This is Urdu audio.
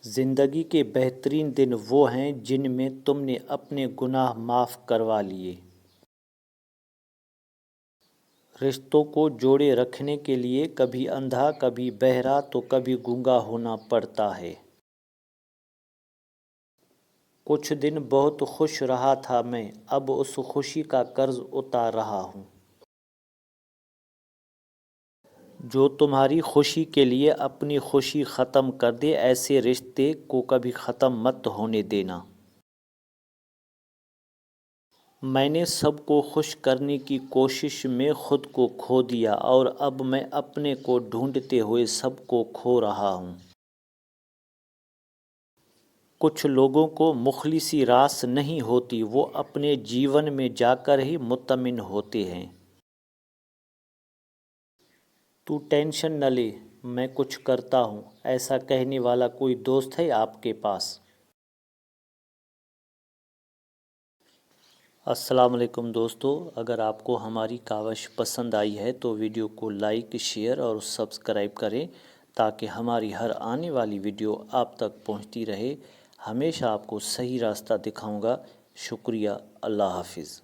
زندگی کے بہترین دن وہ ہیں جن میں تم نے اپنے گناہ معاف کروا لیے۔ رشتوں کو جوڑے رکھنے کے لیے کبھی اندھا، کبھی بہرا تو کبھی گونگا ہونا پڑتا ہے۔ کچھ دن بہت خوش رہا تھا میں، اب اس خوشی کا قرض اتار رہا ہوں۔ جو تمہاری خوشی کے لیے اپنی خوشی ختم کر دے، ایسے رشتے کو کبھی ختم مت ہونے دینا۔ میں نے سب کو خوش کرنے کی کوشش میں خود کو کھو دیا، اور اب میں اپنے کو ڈھونڈتے ہوئے سب کو کھو رہا ہوں۔ کچھ لوگوں کو مخلصی راس نہیں ہوتی، وہ اپنے جیون میں جا کر ہی مطمئن ہوتے ہیں۔ تو ٹینشن نہ لے، میں کچھ کرتا ہوں، ایسا کہنے والا کوئی دوست ہے آپ کے پاس؟ السلام علیکم دوستو، اگر آپ کو ہماری کاوش پسند آئی ہے تو ویڈیو کو لائک، شیئر اور سبسکرائب کریں تاکہ ہماری ہر آنے والی ویڈیو آپ تک پہنچتی رہے۔ ہمیشہ آپ کو صحیح راستہ دکھاؤں گا۔ شکریہ، اللہ حافظ۔